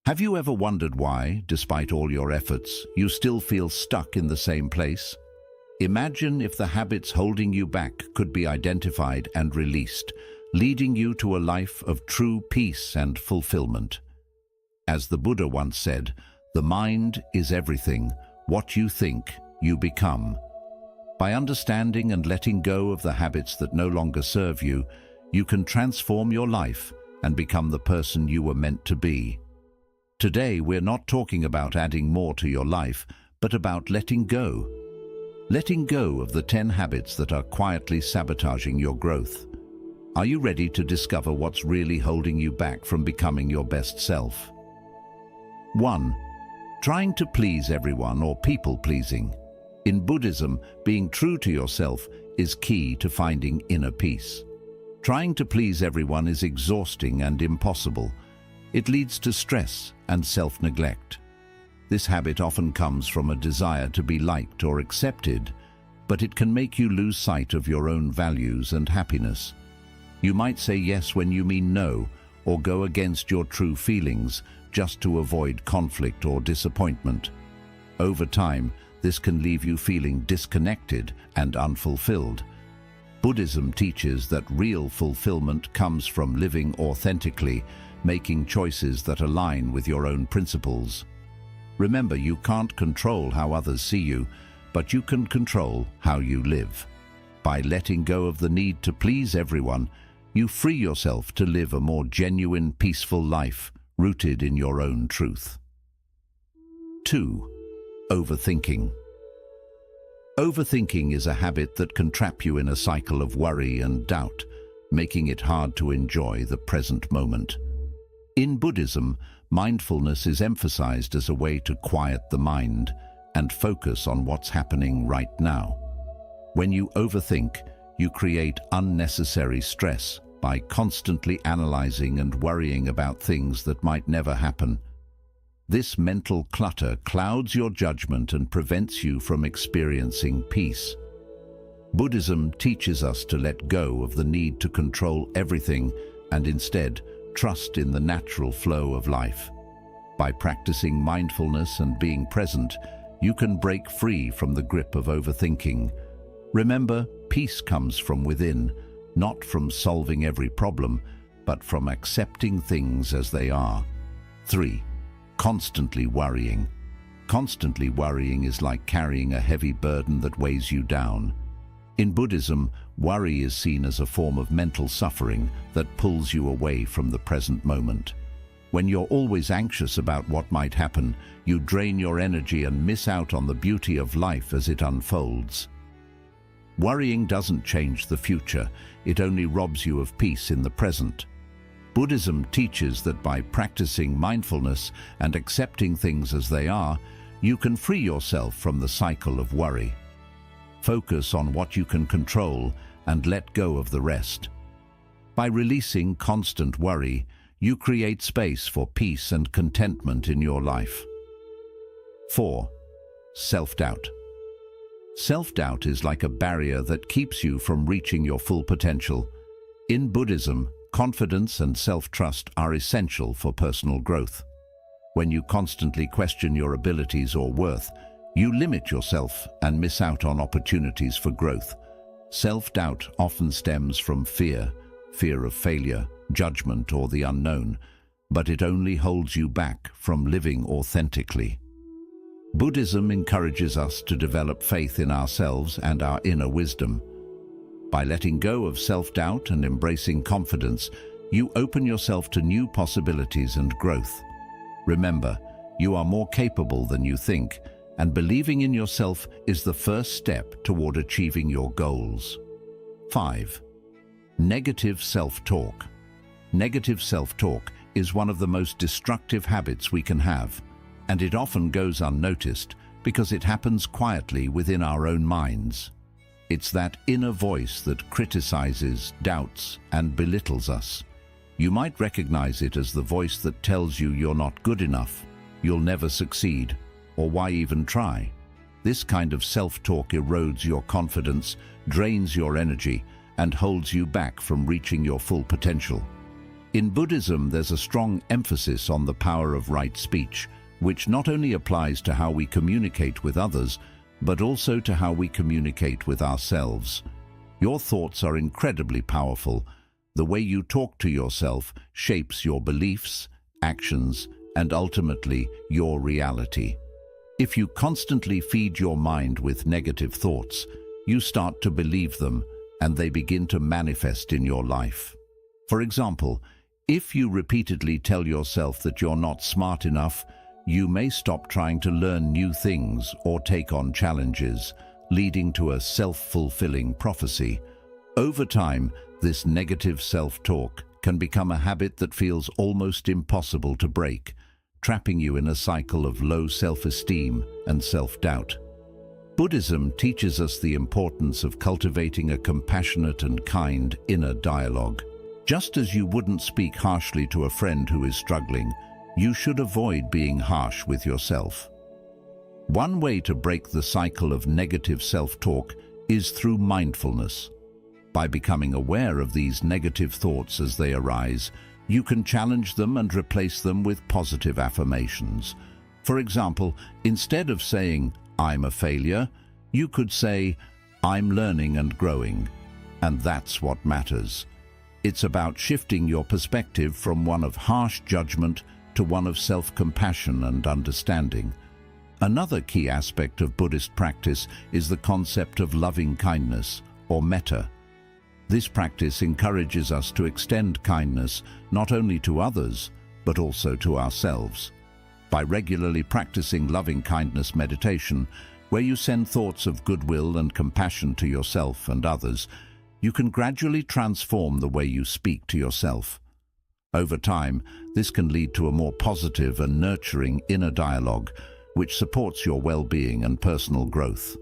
Have you ever wondered why, despite all your efforts, you still feel stuck in the same place? Imagine if the habits holding you back could be identified and released, leading you to a life of true peace and fulfillment. As the Buddha once said, "The mind is everything. What you think, you become." By understanding and letting go of the habits that no longer serve you, you can transform your life and become the person you were meant to be. Today, we're not talking about adding more to your life, but about letting go. Letting go of the 10 habits that are quietly sabotaging your growth. Are you ready to discover what's really holding you back from becoming your best self? 1. Trying to please everyone or people-pleasing. In Buddhism, being true to yourself is key to finding inner peace. Trying to please everyone is exhausting and impossible. It leads to stress and self-neglect. This habit often comes from a desire to be liked or accepted, but it can make you lose sight of your own values and happiness. You might say yes when you mean no, or go against your true feelings just to avoid conflict or disappointment. Over time, this can leave you feeling disconnected and unfulfilled. Buddhism teaches that real fulfillment comes from living authentically, making choices that align with your own principles. Remember, you can't control how others see you, but you can control how you live. By letting go of the need to please everyone, you free yourself to live a more genuine, peaceful life, rooted in your own truth. 2. Overthinking. Overthinking is a habit that can trap you in a cycle of worry and doubt, making it hard to enjoy the present moment. In Buddhism, mindfulness is emphasized as a way to quiet the mind and focus on what's happening right now. When you overthink, you create unnecessary stress by constantly analyzing and worrying about things that might never happen. This mental clutter clouds your judgment and prevents you from experiencing peace. Buddhism teaches us to let go of the need to control everything and instead trust in the natural flow of life. By practicing mindfulness and being present, you can break free from the grip of overthinking. Remember, peace comes from within, not from solving every problem, but from accepting things as they are. 3. Constantly worrying. Constantly worrying is like carrying a heavy burden that weighs you down. In Buddhism, worry is seen as a form of mental suffering that pulls you away from the present moment. When you're always anxious about what might happen, you drain your energy and miss out on the beauty of life as it unfolds. Worrying doesn't change the future, it only robs you of peace in the present. Buddhism teaches that by practicing mindfulness and accepting things as they are, you can free yourself from the cycle of worry. Focus on what you can control and let go of the rest. By releasing constant worry, you create space for peace and contentment in your life. 4. Self-doubt. Self-doubt is like a barrier that keeps you from reaching your full potential. In Buddhism, confidence and self-trust are essential for personal growth. When you constantly question your abilities or worth, you limit yourself and miss out on opportunities for growth. Self-doubt often stems from fear of failure, judgment, or the unknown, but it only holds you back from living authentically. Buddhism encourages us to develop faith in ourselves and our inner wisdom. By letting go of self-doubt and embracing confidence, you open yourself to new possibilities and growth. Remember, you are more capable than you think, and believing in yourself is the first step toward achieving your goals. 5. Negative self-talk. Negative self-talk is one of the most destructive habits we can have, and it often goes unnoticed because it happens quietly within our own minds. It's that inner voice that criticizes, doubts, and belittles us. You might recognize it as the voice that tells you you're not good enough, you'll never succeed, or why even try. This kind of self-talk erodes your confidence, drains your energy, and holds you back from reaching your full potential. In Buddhism, there's a strong emphasis on the power of right speech, which not only applies to how we communicate with others, but also to how we communicate with ourselves. Your thoughts are incredibly powerful. The way you talk to yourself shapes your beliefs, actions, and ultimately your reality. If you constantly feed your mind with negative thoughts, you start to believe them, and they begin to manifest in your life. For example, if you repeatedly tell yourself that you're not smart enough, you may stop trying to learn new things or take on challenges, leading to a self-fulfilling prophecy. Over time, this negative self-talk can become a habit that feels almost impossible to break, trapping you in a cycle of low self-esteem and self-doubt. Buddhism teaches us the importance of cultivating a compassionate and kind inner dialogue. Just as you wouldn't speak harshly to a friend who is struggling, you should avoid being harsh with yourself. One way to break the cycle of negative self-talk is through mindfulness. By becoming aware of these negative thoughts as they arise, you can challenge them and replace them with positive affirmations. For example, instead of saying, "I'm a failure," you could say, "I'm learning and growing," and that's what matters. It's about shifting your perspective from one of harsh judgment to one of self-compassion and understanding. Another key aspect of Buddhist practice is the concept of loving kindness, or metta. This practice encourages us to extend kindness not only to others, but also to ourselves. By regularly practicing loving kindness meditation, where you send thoughts of goodwill and compassion to yourself and others, you can gradually transform the way you speak to yourself. Over time, this can lead to a more positive and nurturing inner dialogue, which supports your well-being and personal growth.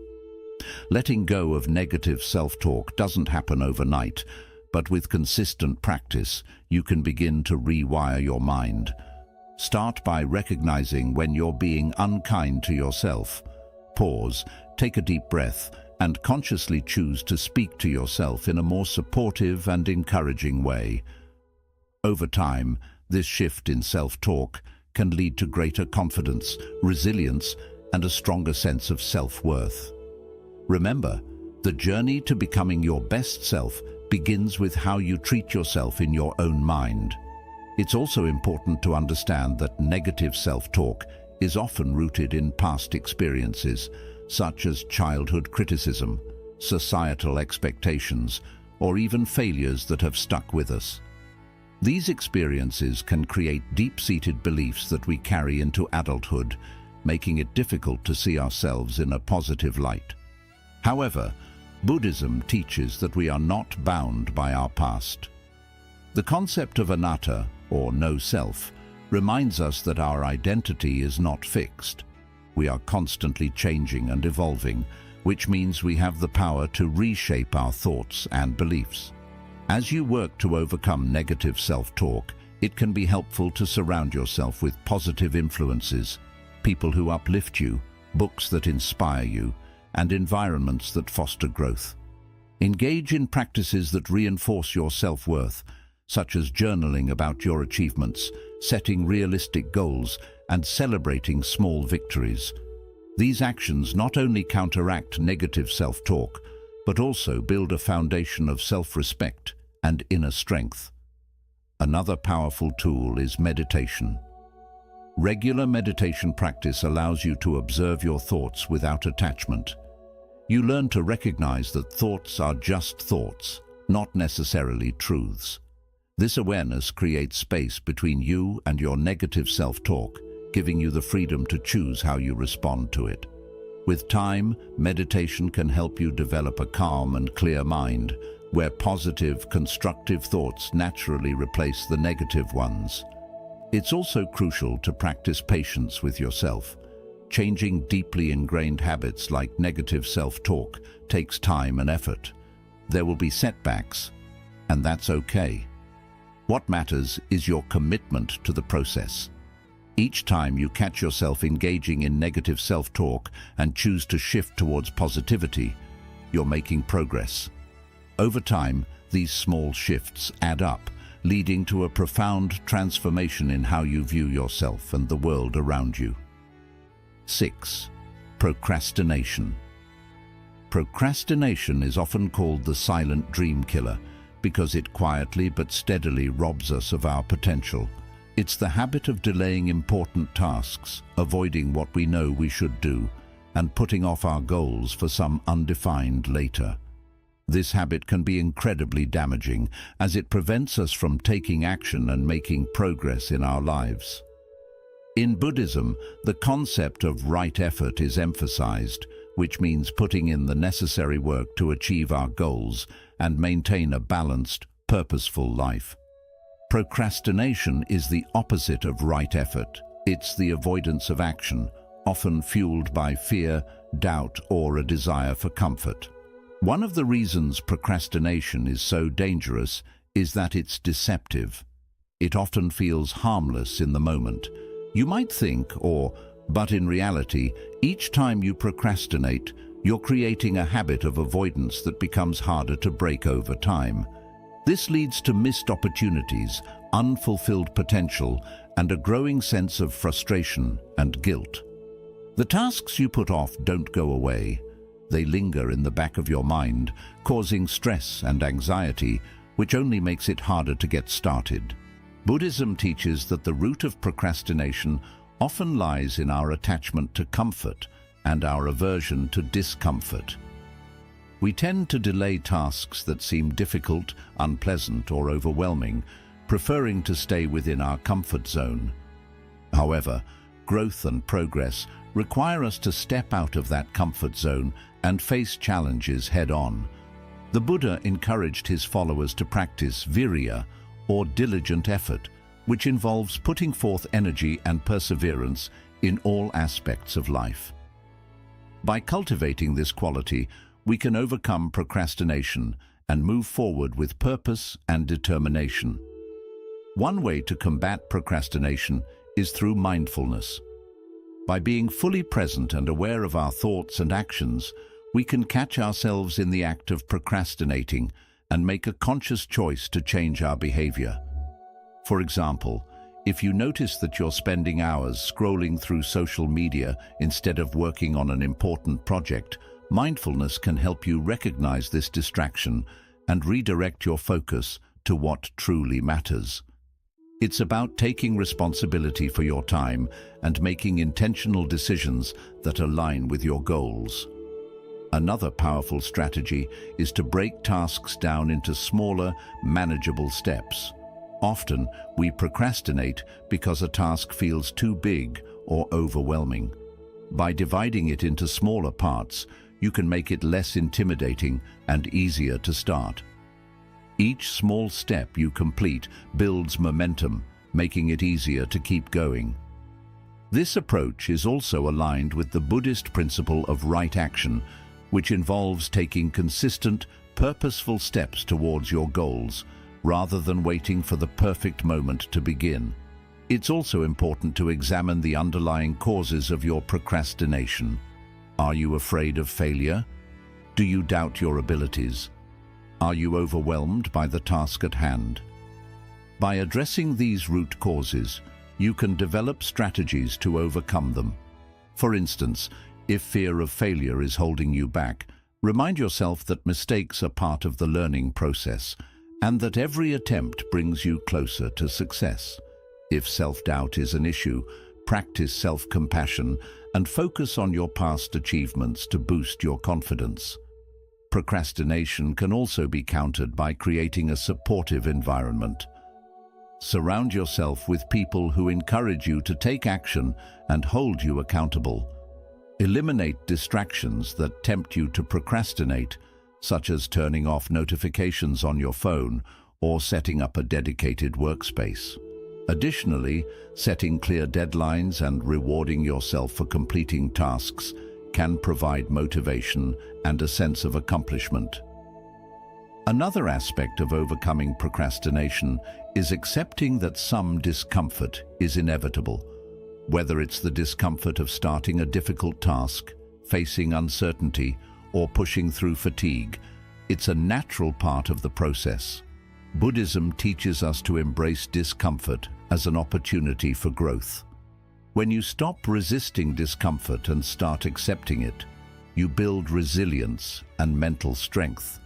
Letting go of negative self-talk doesn't happen overnight, but with consistent practice, you can begin to rewire your mind. Start by recognizing when you're being unkind to yourself. Pause, take a deep breath, and consciously choose to speak to yourself in a more supportive and encouraging way. Over time, this shift in self-talk can lead to greater confidence, resilience, and a stronger sense of self-worth. Remember, the journey to becoming your best self begins with how you treat yourself in your own mind. It's also important to understand that negative self-talk is often rooted in past experiences, such as childhood criticism, societal expectations, or even failures that have stuck with us. These experiences can create deep-seated beliefs that we carry into adulthood, making it difficult to see ourselves in a positive light. However, Buddhism teaches that we are not bound by our past. The concept of anatta, or no self, reminds us that our identity is not fixed. We are constantly changing and evolving, which means we have the power to reshape our thoughts and beliefs. As you work to overcome negative self-talk, it can be helpful to surround yourself with positive influences, people who uplift you, books that inspire you, and environments that foster growth. Engage in practices that reinforce your self-worth, such as journaling about your achievements, setting realistic goals, and celebrating small victories. These actions not only counteract negative self-talk, but also build a foundation of self-respect and inner strength. Another powerful tool is meditation. Regular meditation practice allows you to observe your thoughts without attachment. You learn to recognize that thoughts are just thoughts, not necessarily truths. This awareness creates space between you and your negative self-talk, giving you the freedom to choose how you respond to it. With time, meditation can help you develop a calm and clear mind, where positive, constructive thoughts naturally replace the negative ones. It's also crucial to practice patience with yourself. Changing deeply ingrained habits like negative self-talk takes time and effort. There will be setbacks, and that's okay. What matters is your commitment to the process. Each time you catch yourself engaging in negative self-talk and choose to shift towards positivity, you're making progress. Over time, these small shifts add up, leading to a profound transformation in how you view yourself and the world around you. 6. Procrastination. Procrastination is often called the silent dream killer because it quietly but steadily robs us of our potential. It's the habit of delaying important tasks, avoiding what we know we should do, and putting off our goals for some undefined later. This habit can be incredibly damaging as it prevents us from taking action and making progress in our lives. In Buddhism, the concept of right effort is emphasized, which means putting in the necessary work to achieve our goals and maintain a balanced, purposeful life. Procrastination is the opposite of right effort. It's the avoidance of action, often fueled by fear, doubt, or a desire for comfort. One of the reasons procrastination is so dangerous is that it's deceptive. It often feels harmless in the moment. You might think, but in reality, each time you procrastinate, you're creating a habit of avoidance that becomes harder to break over time. This leads to missed opportunities, unfulfilled potential, and a growing sense of frustration and guilt. The tasks you put off don't go away. They linger in the back of your mind, causing stress and anxiety, which only makes it harder to get started. Buddhism teaches that the root of procrastination often lies in our attachment to comfort and our aversion to discomfort. We tend to delay tasks that seem difficult, unpleasant, or overwhelming, preferring to stay within our comfort zone. However, growth and progress require us to step out of that comfort zone and face challenges head-on. The Buddha encouraged his followers to practice virya, or diligent effort, which involves putting forth energy and perseverance in all aspects of life. By cultivating this quality, we can overcome procrastination and move forward with purpose and determination. One way to combat procrastination is through mindfulness. By being fully present and aware of our thoughts and actions, we can catch ourselves in the act of procrastinating and make a conscious choice to change our behavior. For example, if you notice that you're spending hours scrolling through social media instead of working on an important project, mindfulness can help you recognize this distraction and redirect your focus to what truly matters. It's about taking responsibility for your time and making intentional decisions that align with your goals. Another powerful strategy is to break tasks down into smaller, manageable steps. Often, we procrastinate because a task feels too big or overwhelming. By dividing it into smaller parts, you can make it less intimidating and easier to start. Each small step you complete builds momentum, making it easier to keep going. This approach is also aligned with the Buddhist principle of right action, which involves taking consistent, purposeful steps towards your goals, rather than waiting for the perfect moment to begin. It's also important to examine the underlying causes of your procrastination. Are you afraid of failure? Do you doubt your abilities? Are you overwhelmed by the task at hand? By addressing these root causes, you can develop strategies to overcome them. For instance, if fear of failure is holding you back, remind yourself that mistakes are part of the learning process, and that every attempt brings you closer to success. If self-doubt is an issue, practice self-compassion and focus on your past achievements to boost your confidence. Procrastination can also be countered by creating a supportive environment. Surround yourself with people who encourage you to take action and hold you accountable. Eliminate distractions that tempt you to procrastinate, such as turning off notifications on your phone or setting up a dedicated workspace. Additionally, setting clear deadlines and rewarding yourself for completing tasks can provide motivation and a sense of accomplishment. Another aspect of overcoming procrastination is accepting that some discomfort is inevitable. Whether it's the discomfort of starting a difficult task, facing uncertainty, or pushing through fatigue, it's a natural part of the process. Buddhism teaches us to embrace discomfort as an opportunity for growth. When you stop resisting discomfort and start accepting it, you build resilience and mental strength.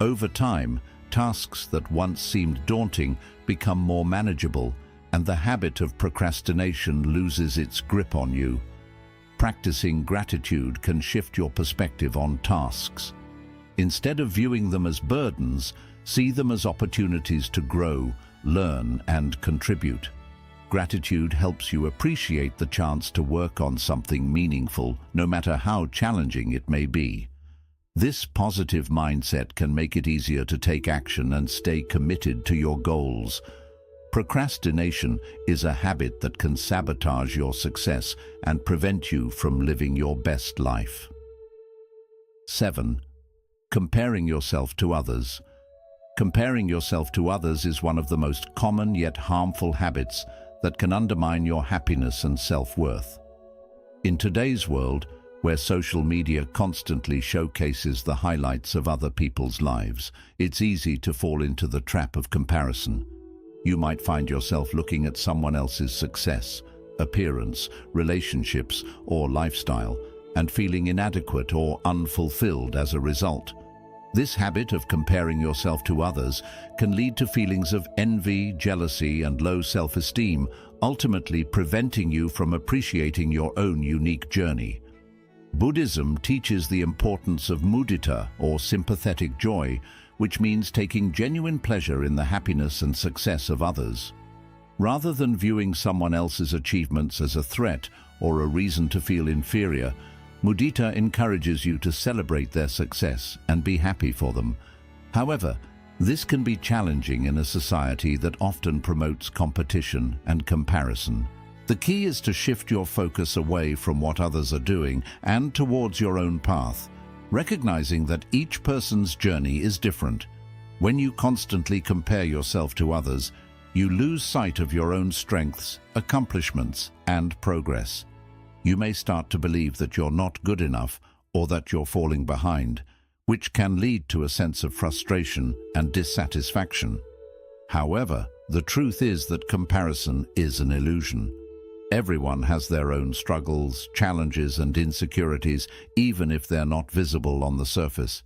Over time, tasks that once seemed daunting become more manageable, and the habit of procrastination loses its grip on you. Practicing gratitude can shift your perspective on tasks. Instead of viewing them as burdens, see them as opportunities to grow, learn, and contribute. Gratitude helps you appreciate the chance to work on something meaningful, no matter how challenging it may be. This positive mindset can make it easier to take action and stay committed to your goals. Procrastination is a habit that can sabotage your success and prevent you from living your best life. 7. Comparing yourself to others. Comparing yourself to others is one of the most common yet harmful habits that can undermine your happiness and self-worth. In today's world, where social media constantly showcases the highlights of other people's lives, it's easy to fall into the trap of comparison. You might find yourself looking at someone else's success, appearance, relationships, or lifestyle, and feeling inadequate or unfulfilled as a result. This habit of comparing yourself to others can lead to feelings of envy, jealousy, and low self-esteem, ultimately preventing you from appreciating your own unique journey. Buddhism teaches the importance of mudita, or sympathetic joy, which means taking genuine pleasure in the happiness and success of others. Rather than viewing someone else's achievements as a threat or a reason to feel inferior, mudita encourages you to celebrate their success and be happy for them. However, this can be challenging in a society that often promotes competition and comparison. The key is to shift your focus away from what others are doing and towards your own path, recognizing that each person's journey is different. When you constantly compare yourself to others, you lose sight of your own strengths, accomplishments, and progress. You may start to believe that you're not good enough or that you're falling behind, which can lead to a sense of frustration and dissatisfaction. However, the truth is that comparison is an illusion. Everyone has their own struggles, challenges, and insecurities, even if they're not visible on the surface.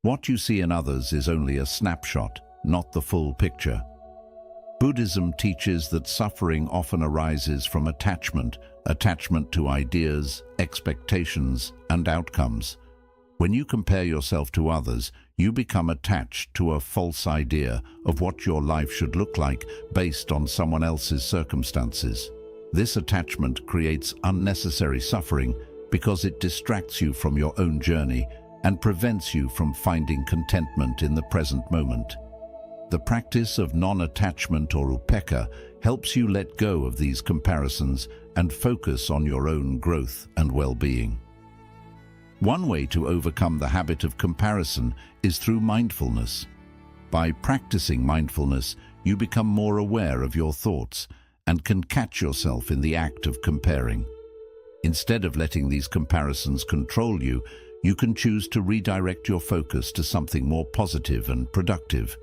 What you see in others is only a snapshot, not the full picture. Buddhism teaches that suffering often arises from attachment to ideas, expectations, and outcomes. When you compare yourself to others, you become attached to a false idea of what your life should look like based on someone else's circumstances. This attachment creates unnecessary suffering because it distracts you from your own journey and prevents you from finding contentment in the present moment. The practice of non-attachment, or upekkha, helps you let go of these comparisons and focus on your own growth and well-being. One way to overcome the habit of comparison is through mindfulness. By practicing mindfulness, you become more aware of your thoughts and can catch yourself in the act of comparing. Instead of letting these comparisons control you, you can choose to redirect your focus to something more positive and productive.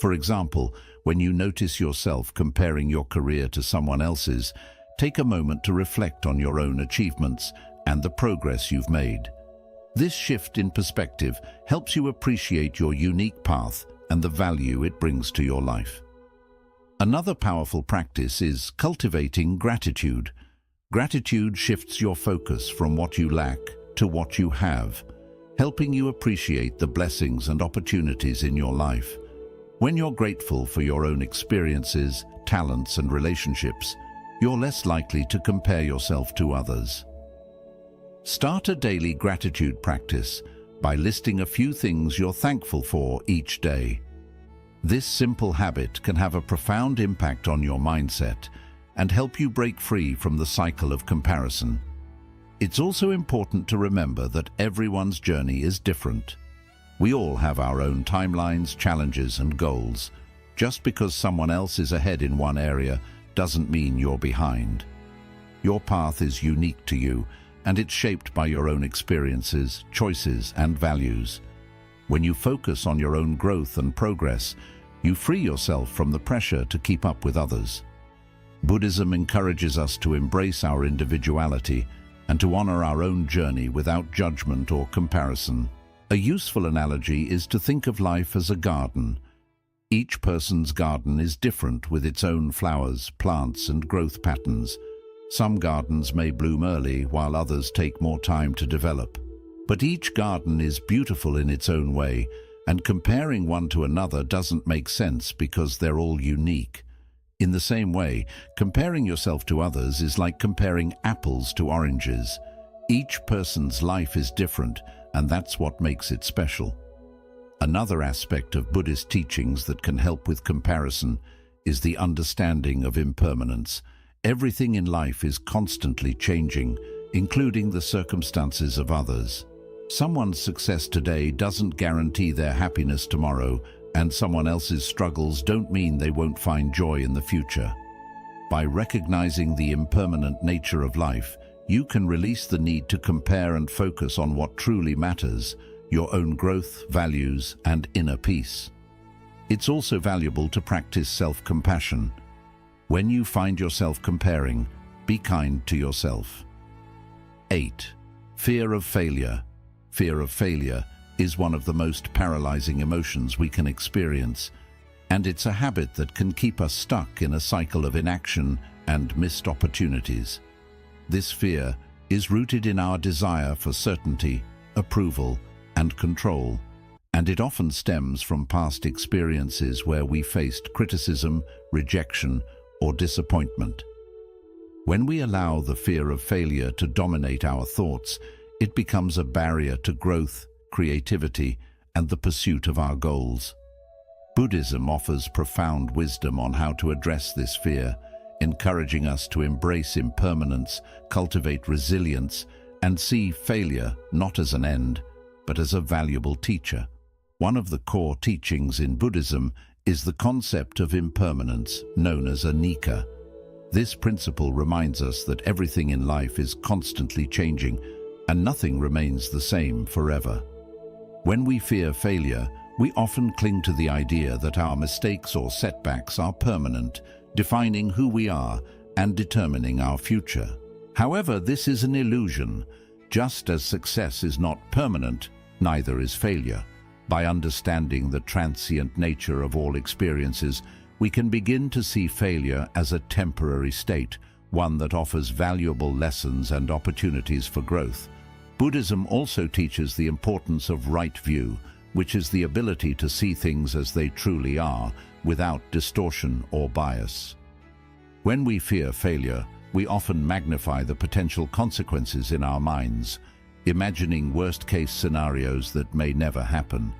For example, when you notice yourself comparing your career to someone else's, take a moment to reflect on your own achievements and the progress you've made. This shift in perspective helps you appreciate your unique path and the value it brings to your life. Another powerful practice is cultivating gratitude. Gratitude shifts your focus from what you lack to what you have, helping you appreciate the blessings and opportunities in your life. When you're grateful for your own experiences, talents, and relationships, you're less likely to compare yourself to others. Start a daily gratitude practice by listing a few things you're thankful for each day. This simple habit can have a profound impact on your mindset and help you break free from the cycle of comparison. It's also important to remember that everyone's journey is different. We all have our own timelines, challenges, and goals. Just because someone else is ahead in one area doesn't mean you're behind. Your path is unique to you, and it's shaped by your own experiences, choices, and values. When you focus on your own growth and progress, You free yourself from the pressure to keep up with others. Buddhism encourages us to embrace our individuality and to honor our own journey without judgment or comparison. A useful analogy is to think of life as a garden. Each person's garden is different with its own flowers, plants, and growth patterns. Some gardens may bloom early while others take more time to develop. But each garden is beautiful in its own way, and comparing one to another doesn't make sense because they're all unique. In the same way, comparing yourself to others is like comparing apples to oranges. Each person's life is different, and that's what makes it special. Another aspect of Buddhist teachings that can help with comparison is the understanding of impermanence. Everything in life is constantly changing, including the circumstances of others. Someone's success today doesn't guarantee their happiness tomorrow, and someone else's struggles don't mean they won't find joy in the future. By recognizing the impermanent nature of life, you can release the need to compare and focus on what truly matters, your own growth, values, and inner peace. It's also valuable to practice self-compassion. When you find yourself comparing, be kind to yourself. 8. Fear of failure. Fear of failure is one of the most paralyzing emotions we can experience, and it's a habit that can keep us stuck in a cycle of inaction and missed opportunities. This fear is rooted in our desire for certainty, approval, and control, and it often stems from past experiences where we faced criticism, rejection, or disappointment. When we allow the fear of failure to dominate our thoughts, it becomes a barrier to growth, creativity, and the pursuit of our goals. Buddhism offers profound wisdom on how to address this fear, encouraging us to embrace impermanence, cultivate resilience, and see failure not as an end, but as a valuable teacher. One of the core teachings in Buddhism is the concept of impermanence, known as anicca. This principle reminds us that everything in life is constantly changing, and nothing remains the same forever. When we fear failure, we often cling to the idea that our mistakes or setbacks are permanent, defining who we are and determining our future. However, this is an illusion. Just as success is not permanent, neither is failure. By understanding the transient nature of all experiences, we can begin to see failure as a temporary state, one that offers valuable lessons and opportunities for growth. Buddhism also teaches the importance of right view, which is the ability to see things as they truly are, without distortion or bias. When we fear failure, we often magnify the potential consequences in our minds, imagining worst-case scenarios that may never happen.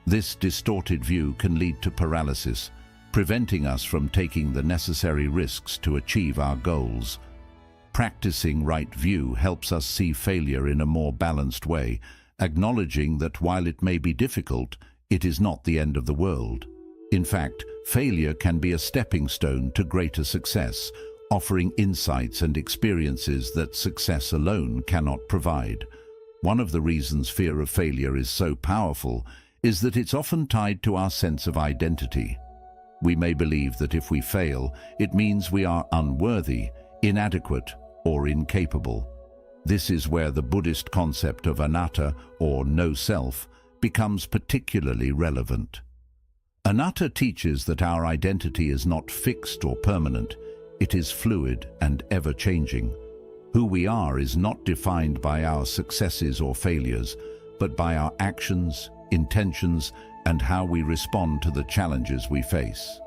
This distorted view can lead to paralysis, preventing us from taking the necessary risks to achieve our goals. Practicing right view helps us see failure in a more balanced way, acknowledging that while it may be difficult, it is not the end of the world. In fact, failure can be a stepping stone to greater success, offering insights and experiences that success alone cannot provide. One of the reasons fear of failure is so powerful is that it's often tied to our sense of identity. We may believe that if we fail, it means we are unworthy, inadequate, or incapable. This is where the Buddhist concept of anatta, or no self, becomes particularly relevant. Anatta teaches that our identity is not fixed or permanent. It is fluid and ever-changing. Who we are is not defined by our successes or failures, but by our actions, intentions, and how we respond to the challenges we face.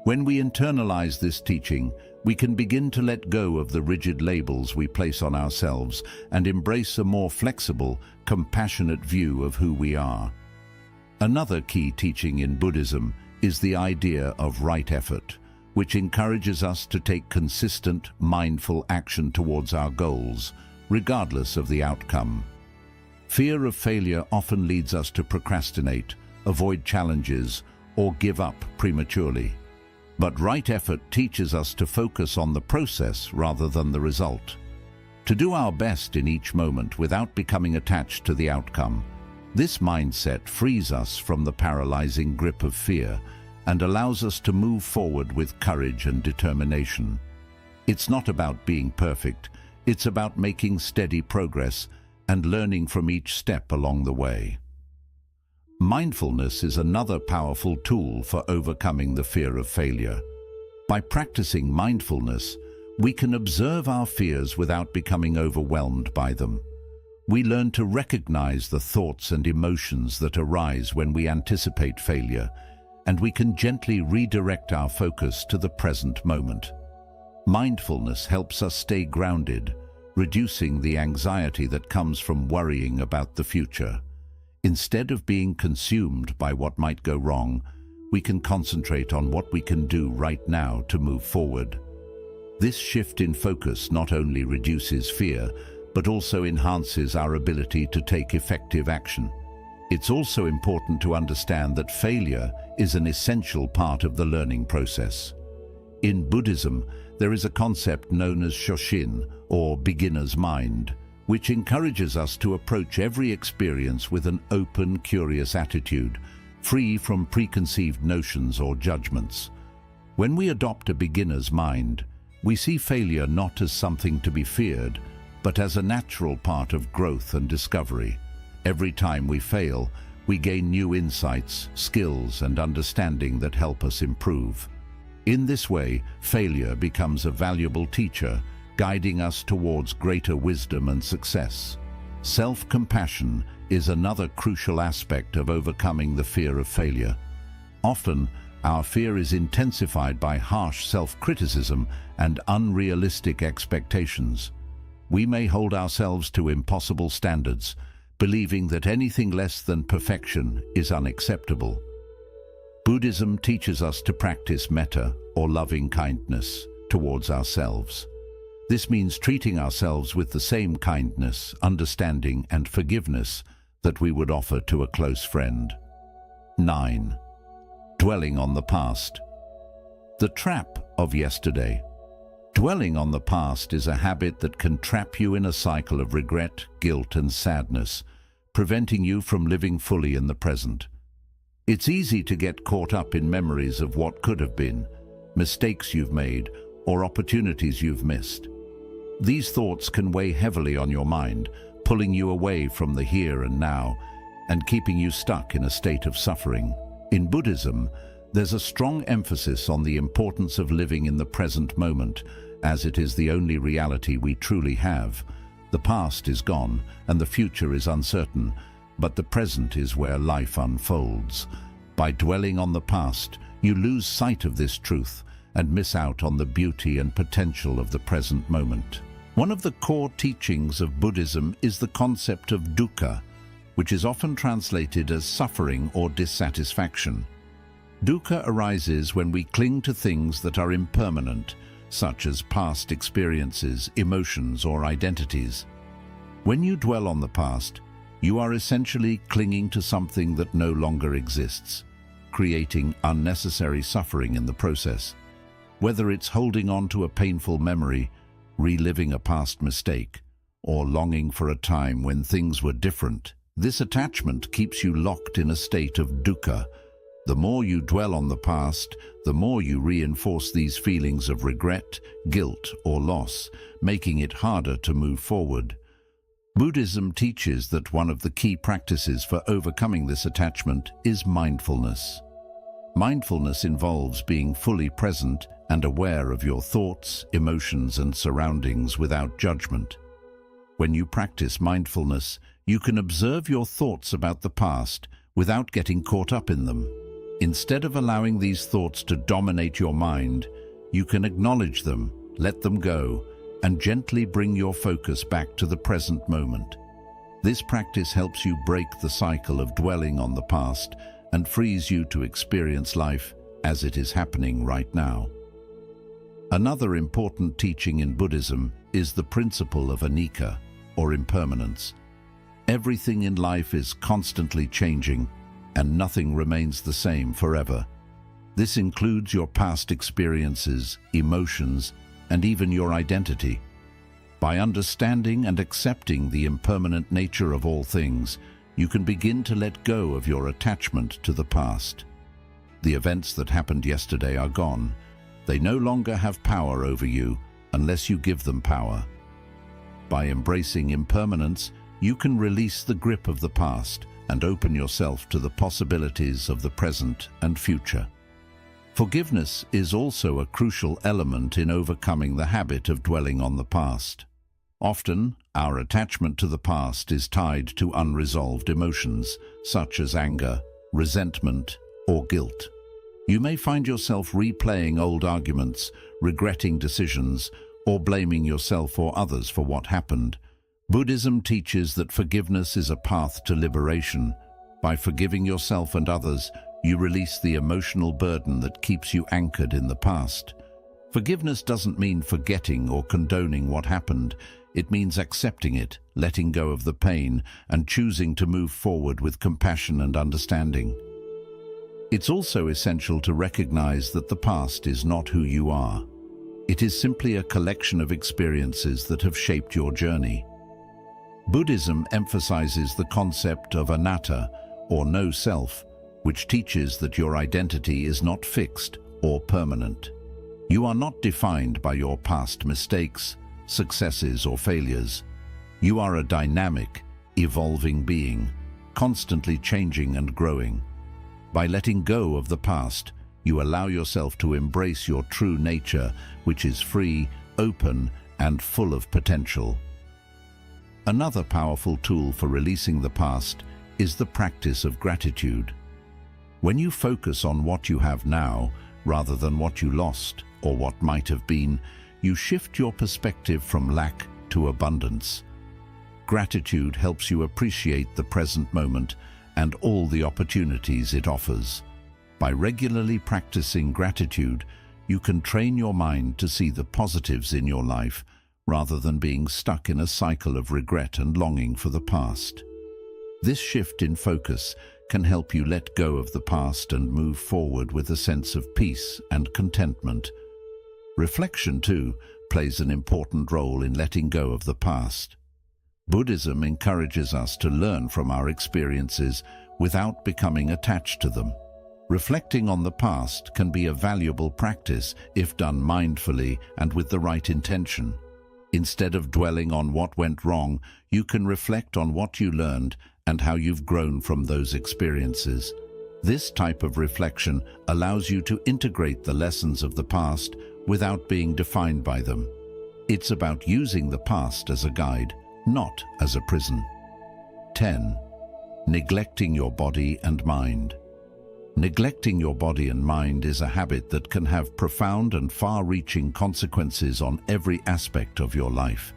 When we internalize this teaching, we can begin to let go of the rigid labels we place on ourselves and embrace a more flexible, compassionate view of who we are. Another key teaching in Buddhism is the idea of right effort, which encourages us to take consistent, mindful action towards our goals, regardless of the outcome. Fear of failure often leads us to procrastinate, avoid challenges, or give up prematurely. But right effort teaches us to focus on the process rather than the result. To do our best in each moment without becoming attached to the outcome. This mindset frees us from the paralyzing grip of fear and allows us to move forward with courage and determination. It's not about being perfect, it's about making steady progress and learning from each step along the way. Mindfulness is another powerful tool for overcoming the fear of failure. By practicing mindfulness, we can observe our fears without becoming overwhelmed by them. We learn to recognize the thoughts and emotions that arise when we anticipate failure, and we can gently redirect our focus to the present moment. Mindfulness helps us stay grounded, reducing the anxiety that comes from worrying about the future. Instead of being consumed by what might go wrong, we can concentrate on what we can do right now to move forward. This shift in focus not only reduces fear, but also enhances our ability to take effective action. It's also important to understand that failure is an essential part of the learning process. In Buddhism, there is a concept known as Shoshin, or beginner's mind, which encourages us to approach every experience with an open, curious attitude, free from preconceived notions or judgments. When we adopt a beginner's mind, we see failure not as something to be feared, but as a natural part of growth and discovery. Every time we fail, we gain new insights, skills, and understanding that help us improve. In this way, failure becomes a valuable teacher, guiding us towards greater wisdom and success. Self-compassion is another crucial aspect of overcoming the fear of failure. Often, our fear is intensified by harsh self-criticism and unrealistic expectations. We may hold ourselves to impossible standards, believing that anything less than perfection is unacceptable. Buddhism teaches us to practice metta, or loving kindness, towards ourselves. This means treating ourselves with the same kindness, understanding, and forgiveness that we would offer to a close friend. 9. Dwelling on the past. The trap of yesterday. Dwelling on the past is a habit that can trap you in a cycle of regret, guilt, and sadness, preventing you from living fully in the present. It's easy to get caught up in memories of what could have been, mistakes you've made, or opportunities you've missed. These thoughts can weigh heavily on your mind, pulling you away from the here and now, and keeping you stuck in a state of suffering. In Buddhism, there's a strong emphasis on the importance of living in the present moment, as it is the only reality we truly have. The past is gone, and the future is uncertain, but the present is where life unfolds. By dwelling on the past, you lose sight of this truth and miss out on the beauty and potential of the present moment. One of the core teachings of Buddhism is the concept of dukkha, which is often translated as suffering or dissatisfaction. Dukkha arises when we cling to things that are impermanent, such as past experiences, emotions, or identities. When you dwell on the past, you are essentially clinging to something that no longer exists, creating unnecessary suffering in the process. Whether it's holding on to a painful memory, reliving a past mistake, or longing for a time when things were different, this attachment keeps you locked in a state of dukkha. The more you dwell on the past, the more you reinforce these feelings of regret, guilt, or loss, making it harder to move forward. Buddhism teaches that one of the key practices for overcoming this attachment is mindfulness. Mindfulness involves being fully present and aware of your thoughts, emotions, and surroundings without judgment. When you practice mindfulness, you can observe your thoughts about the past without getting caught up in them. Instead of allowing these thoughts to dominate your mind, you can acknowledge them, let them go, and gently bring your focus back to the present moment. This practice helps you break the cycle of dwelling on the past and frees you to experience life as it is happening right now. Another important teaching in Buddhism is the principle of anicca, or impermanence. Everything in life is constantly changing, and nothing remains the same forever. This includes your past experiences, emotions, and even your identity. By understanding and accepting the impermanent nature of all things, you can begin to let go of your attachment to the past. The events that happened yesterday are gone. They no longer have power over you unless you give them power. By embracing impermanence, you can release the grip of the past and open yourself to the possibilities of the present and future. Forgiveness is also a crucial element in overcoming the habit of dwelling on the past. Often, our attachment to the past is tied to unresolved emotions, such as anger, resentment, or guilt. You may find yourself replaying old arguments, regretting decisions, or blaming yourself or others for what happened. Buddhism teaches that forgiveness is a path to liberation. By forgiving yourself and others, you release the emotional burden that keeps you anchored in the past. Forgiveness doesn't mean forgetting or condoning what happened. It means accepting it, letting go of the pain, and choosing to move forward with compassion and understanding. It's also essential to recognize that the past is not who you are. It is simply a collection of experiences that have shaped your journey. Buddhism emphasizes the concept of anatta, or no self, which teaches that your identity is not fixed or permanent. You are not defined by your past mistakes, successes, or failures. You are a dynamic, evolving being, constantly changing and growing. By letting go of the past, you allow yourself to embrace your true nature, which is free, open, and full of potential. Another powerful tool for releasing the past is the practice of gratitude. When you focus on what you have now, rather than what you lost or what might have been, you shift your perspective from lack to abundance. Gratitude helps you appreciate the present moment and all the opportunities it offers. By regularly practicing gratitude, you can train your mind to see the positives in your life rather than being stuck in a cycle of regret and longing for the past. This shift in focus can help you let go of the past and move forward with a sense of peace and contentment. Reflection, too, plays an important role in letting go of the past. Buddhism encourages us to learn from our experiences without becoming attached to them. Reflecting on the past can be a valuable practice if done mindfully and with the right intention. Instead of dwelling on what went wrong, you can reflect on what you learned and how you've grown from those experiences. This type of reflection allows you to integrate the lessons of the past without being defined by them. It's about using the past as a guide, not as a prison. 10. Neglecting your body and mind. Neglecting your body and mind is a habit that can have profound and far-reaching consequences on every aspect of your life.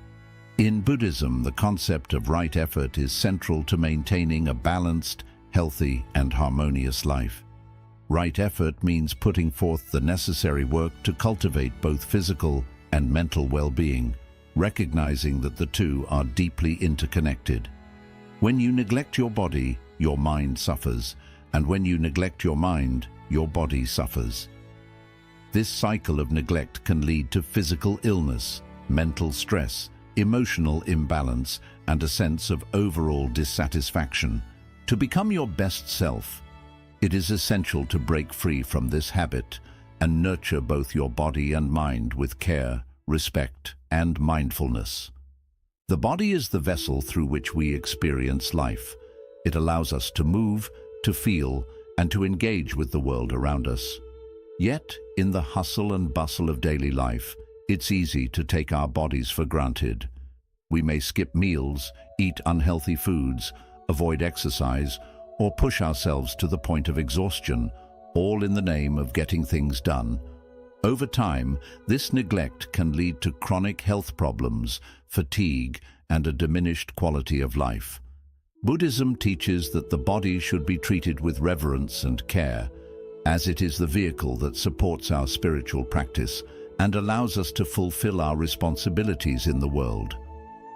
In Buddhism, the concept of right effort is central to maintaining a balanced, healthy, and harmonious life. Right effort means putting forth the necessary work to cultivate both physical and mental well-being, recognizing that the two are deeply interconnected. When you neglect your body, your mind suffers, and when you neglect your mind, your body suffers. This cycle of neglect can lead to physical illness, mental stress, emotional imbalance, and a sense of overall dissatisfaction. To become your best self, it is essential to break free from this habit and nurture both your body and mind with care, respect, and mindfulness. The body is the vessel through which we experience life. It allows us to move, to feel, and to engage with the world around us. Yet, in the hustle and bustle of daily life, it's easy to take our bodies for granted. We may skip meals, eat unhealthy foods, avoid exercise, or push ourselves to the point of exhaustion, all in the name of getting things done. Over time, this neglect can lead to chronic health problems, fatigue, and a diminished quality of life. Buddhism teaches that the body should be treated with reverence and care, as it is the vehicle that supports our spiritual practice and allows us to fulfill our responsibilities in the world.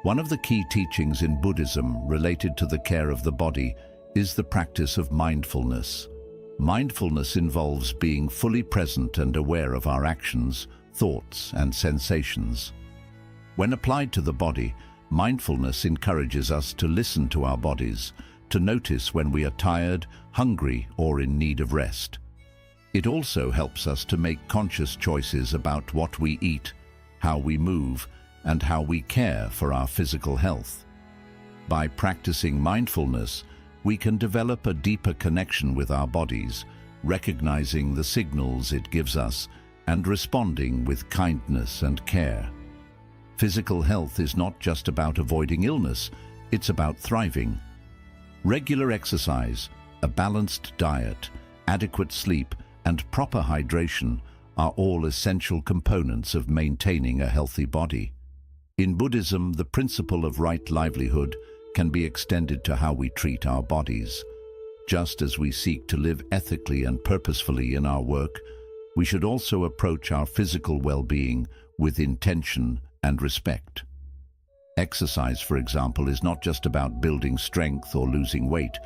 One of the key teachings in Buddhism related to the care of the body is the practice of mindfulness. Mindfulness involves being fully present and aware of our actions, thoughts, and sensations. When applied to the body, mindfulness encourages us to listen to our bodies, to notice when we are tired, hungry, or in need of rest. It also helps us to make conscious choices about what we eat, how we move, and how we care for our physical health. By practicing mindfulness, we can develop a deeper connection with our bodies, recognizing the signals it gives us and responding with kindness and care. Physical health is not just about avoiding illness, it's about thriving. Regular exercise, a balanced diet, adequate sleep, and proper hydration are all essential components of maintaining a healthy body. In Buddhism, the principle of right livelihood can be extended to how we treat our bodies. Just as we seek to live ethically and purposefully in our work, we should also approach our physical well-being with intention and respect. Exercise, for example, is not just about building strength or losing weight.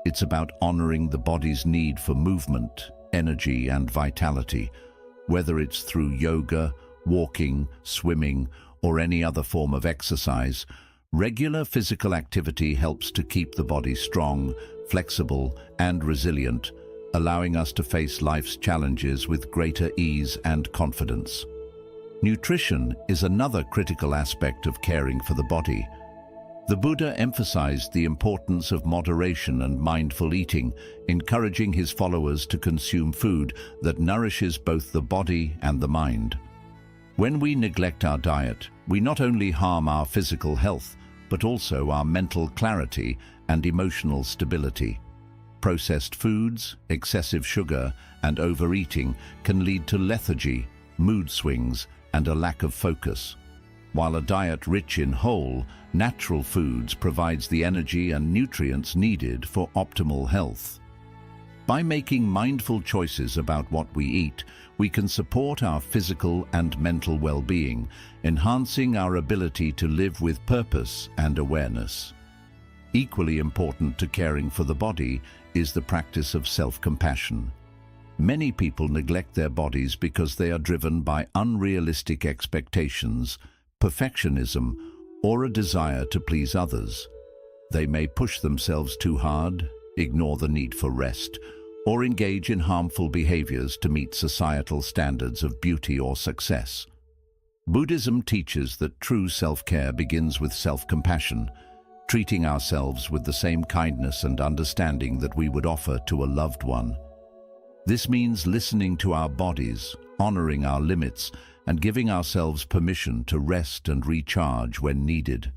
It's about honoring the body's need for movement, energy, and vitality, whether it's through yoga, walking, swimming, or any other form of exercise. Regular physical activity helps to keep the body strong, flexible, and resilient, allowing us to face life's challenges with greater ease and confidence. Nutrition is another critical aspect of caring for the body. The Buddha emphasized the importance of moderation and mindful eating, encouraging his followers to consume food that nourishes both the body and the mind. When we neglect our diet, we not only harm our physical health, but also our mental clarity and emotional stability. Processed foods, excessive sugar, and overeating can lead to lethargy, mood swings, and a lack of focus. While a diet rich in whole, natural foods provides the energy and nutrients needed for optimal health. By making mindful choices about what we eat, we can support our physical and mental well-being, enhancing our ability to live with purpose and awareness. Equally important to caring for the body is the practice of self-compassion. Many people neglect their bodies because they are driven by unrealistic expectations, perfectionism, or a desire to please others. They may push themselves too hard, ignore the need for rest, or engage in harmful behaviors to meet societal standards of beauty or success. Buddhism teaches that true self-care begins with self-compassion, treating ourselves with the same kindness and understanding that we would offer to a loved one. This means listening to our bodies, honoring our limits, and giving ourselves permission to rest and recharge when needed.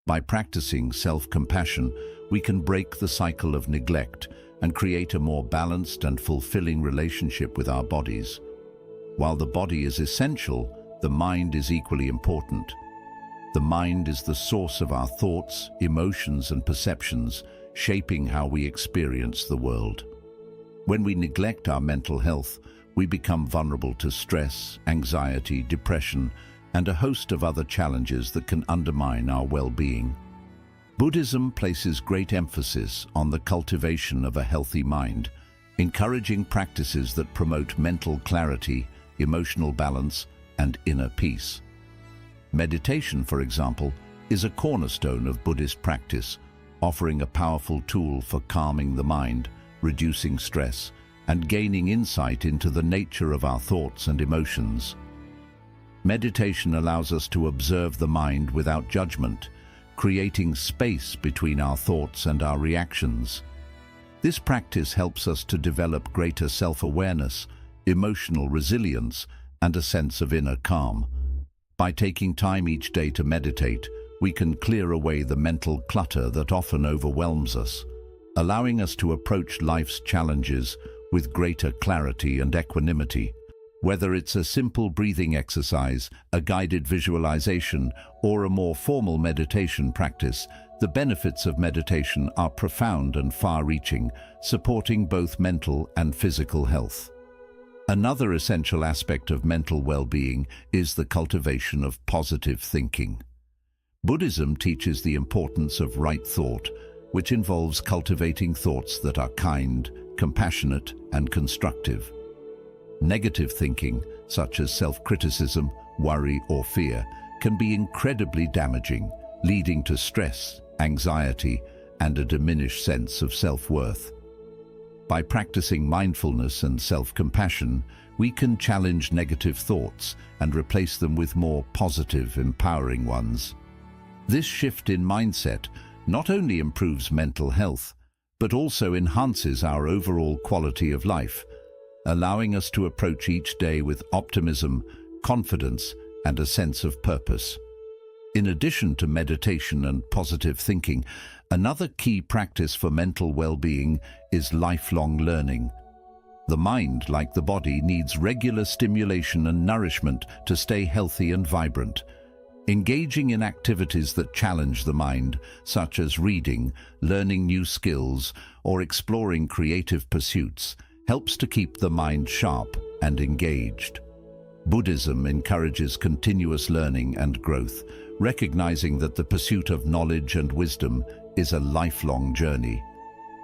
By practicing self-compassion, we can break the cycle of neglect and create a more balanced and fulfilling relationship with our bodies. While the body is essential, the mind is equally important. The mind is the source of our thoughts, emotions, and perceptions, shaping how we experience the world. When we neglect our mental health, we become vulnerable to stress, anxiety, depression, and a host of other challenges that can undermine our well-being. Buddhism places great emphasis on the cultivation of a healthy mind, encouraging practices that promote mental clarity, emotional balance, and inner peace. Meditation, for example, is a cornerstone of Buddhist practice, offering a powerful tool for calming the mind, reducing stress, and gaining insight into the nature of our thoughts and emotions. Meditation allows us to observe the mind without judgment, creating space between our thoughts and our reactions. This practice helps us to develop greater self-awareness, emotional resilience, and a sense of inner calm. By taking time each day to meditate, we can clear away the mental clutter that often overwhelms us, allowing us to approach life's challenges with greater clarity and equanimity. Whether it's a simple breathing exercise, a guided visualization, or a more formal meditation practice, the benefits of meditation are profound and far-reaching, supporting both mental and physical health. Another essential aspect of mental well-being is the cultivation of positive thinking. Buddhism teaches the importance of right thought, which involves cultivating thoughts that are kind, compassionate, and constructive. Negative thinking, such as self-criticism, worry, or fear, can be incredibly damaging, leading to stress, anxiety, and a diminished sense of self-worth. By practicing mindfulness and self-compassion, we can challenge negative thoughts and replace them with more positive, empowering ones. This shift in mindset not only improves mental health, but also enhances our overall quality of life, allowing us to approach each day with optimism, confidence, and a sense of purpose. In addition to meditation and positive thinking, another key practice for mental well-being is lifelong learning. The mind, like the body, needs regular stimulation and nourishment to stay healthy and vibrant. Engaging in activities that challenge the mind, such as reading, learning new skills, or exploring creative pursuits, helps to keep the mind sharp and engaged. Buddhism encourages continuous learning and growth, recognizing that the pursuit of knowledge and wisdom is a lifelong journey.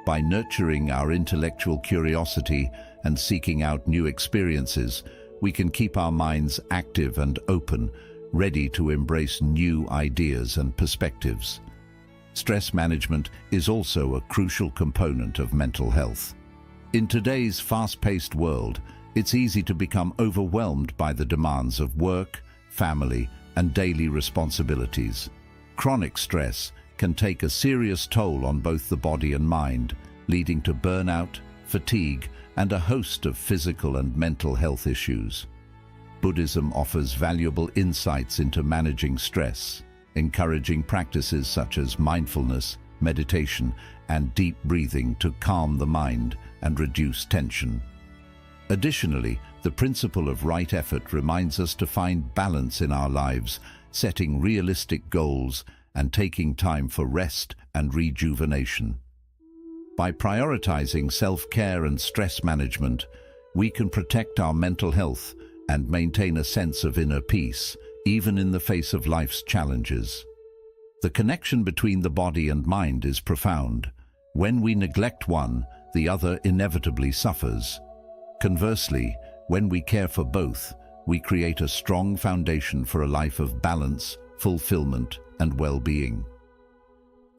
By nurturing our intellectual curiosity and seeking out new experiences, we can keep our minds active and open, ready to embrace new ideas and perspectives. Stress management is also a crucial component of mental health. In today's fast-paced world, it's easy to become overwhelmed by the demands of work, family, and daily responsibilities. Chronic stress can take a serious toll on both the body and mind, leading to burnout, fatigue, and a host of physical and mental health issues. Buddhism offers valuable insights into managing stress, encouraging practices such as mindfulness, meditation, and deep breathing to calm the mind and reduce tension. Additionally, the principle of right effort reminds us to find balance in our lives, setting realistic goals and taking time for rest and rejuvenation. By prioritizing self-care and stress management, we can protect our mental health and maintain a sense of inner peace, even in the face of life's challenges. The connection between the body and mind is profound. When we neglect one, the other inevitably suffers. Conversely, when we care for both, we create a strong foundation for a life of balance, fulfillment, and well-being.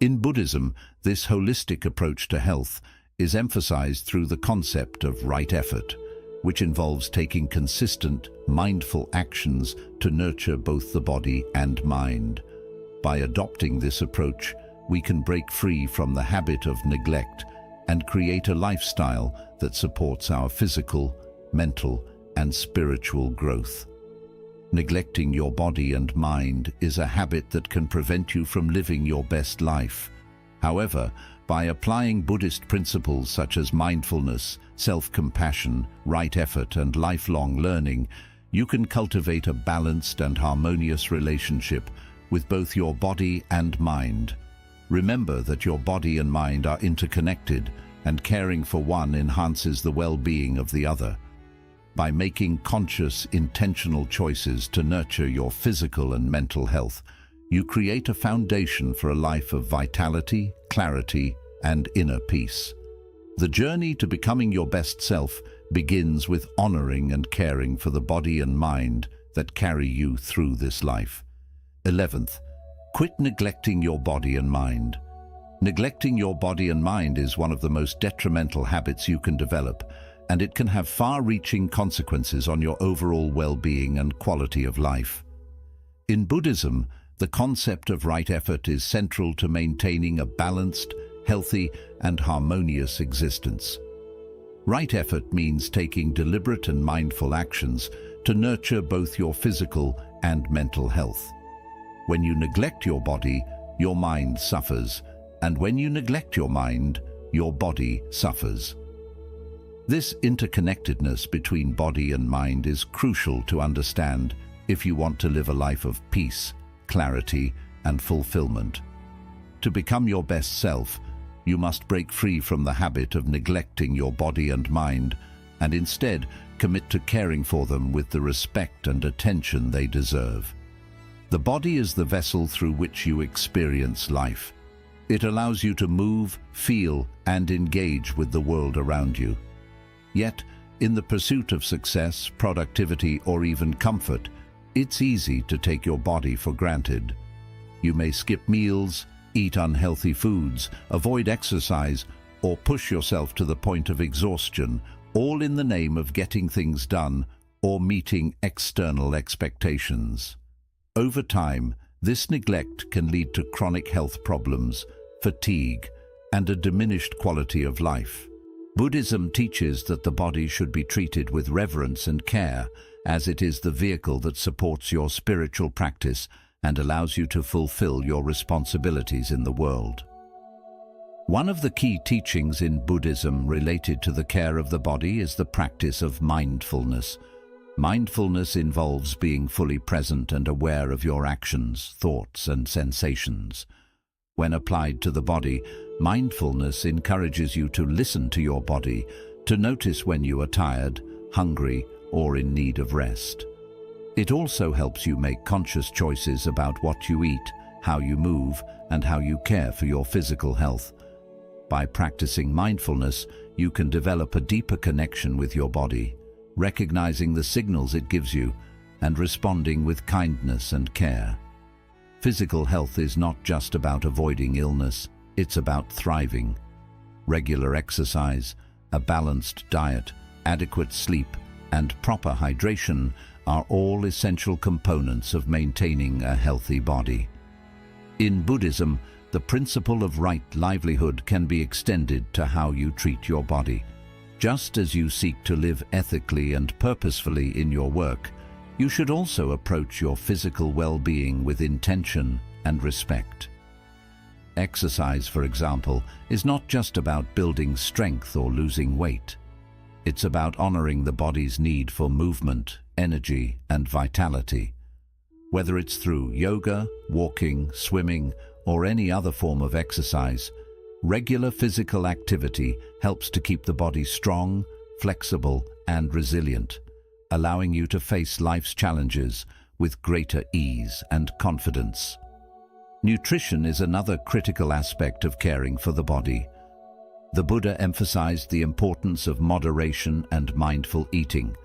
In Buddhism, this holistic approach to health is emphasized through the concept of right effort, which involves taking consistent, mindful actions to nurture both the body and mind. By adopting this approach, we can break free from the habit of neglect and create a lifestyle that supports our physical, mental, and spiritual growth. Neglecting your body and mind is a habit that can prevent you from living your best life. However, by applying Buddhist principles such as mindfulness, self-compassion, right effort, and lifelong learning, you can cultivate a balanced and harmonious relationship with both your body and mind. Remember that your body and mind are interconnected, and caring for one enhances the well-being of the other. By making conscious, intentional choices to nurture your physical and mental health, you create a foundation for a life of vitality, clarity, and inner peace. The journey to becoming your best self begins with honoring and caring for the body and mind that carry you through this life. 11th, quit neglecting your body and mind. Neglecting your body and mind is one of the most detrimental habits you can develop, and it can have far-reaching consequences on your overall well-being and quality of life. In Buddhism, the concept of right effort is central to maintaining a balanced, healthy, and harmonious existence. Right effort means taking deliberate and mindful actions to nurture both your physical and mental health. When you neglect your body, your mind suffers, and when you neglect your mind, your body suffers. This interconnectedness between body and mind is crucial to understand if you want to live a life of peace, clarity, and fulfillment. To become your best self, you must break free from the habit of neglecting your body and mind, and instead commit to caring for them with the respect and attention they deserve. The body is the vessel through which you experience life. It allows you to move, feel, and engage with the world around you. Yet, in the pursuit of success, productivity, or even comfort, it's easy to take your body for granted. You may skip meals, eat unhealthy foods, avoid exercise, or push yourself to the point of exhaustion, all in the name of getting things done or meeting external expectations. Over time, this neglect can lead to chronic health problems, fatigue, and a diminished quality of life. Buddhism teaches that the body should be treated with reverence and care, as it is the vehicle that supports your spiritual practice and allows you to fulfill your responsibilities in the world. One of the key teachings in Buddhism related to the care of the body is the practice of mindfulness. Mindfulness involves being fully present and aware of your actions, thoughts, and sensations. When applied to the body, mindfulness encourages you to listen to your body, to notice when you are tired, hungry, or in need of rest. It also helps you make conscious choices about what you eat, how you move, and how you care for your physical health. By practicing mindfulness, you can develop a deeper connection with your body, recognizing the signals it gives you and responding with kindness and care. Physical health is not just about avoiding illness, it's about thriving. Regular exercise, a balanced diet, adequate sleep, and proper hydration are all essential components of maintaining a healthy body. In Buddhism, the principle of right livelihood can be extended to how you treat your body. Just as you seek to live ethically and purposefully in your work, you should also approach your physical well-being with intention and respect. Exercise, for example, is not just about building strength or losing weight. It's about honoring the body's need for movement, energy, and vitality. Whether it's through yoga, walking, swimming, or any other form of exercise, regular physical activity helps to keep the body strong, flexible, and resilient, allowing you to face life's challenges with greater ease and confidence. Nutrition is another critical aspect of caring for the body. The Buddha emphasized the importance of moderation and mindful eating,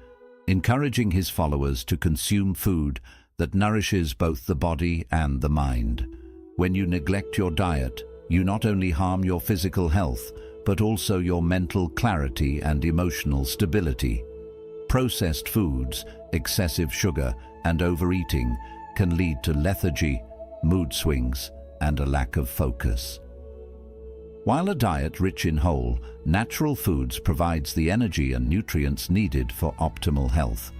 encouraging his followers to consume food that nourishes both the body and the mind. When you neglect your diet, you not only harm your physical health, but also your mental clarity and emotional stability. Processed foods, excessive sugar, and overeating can lead to lethargy, mood swings, and a lack of focus. While a diet rich in whole, natural foods provides the energy and nutrients needed for optimal health.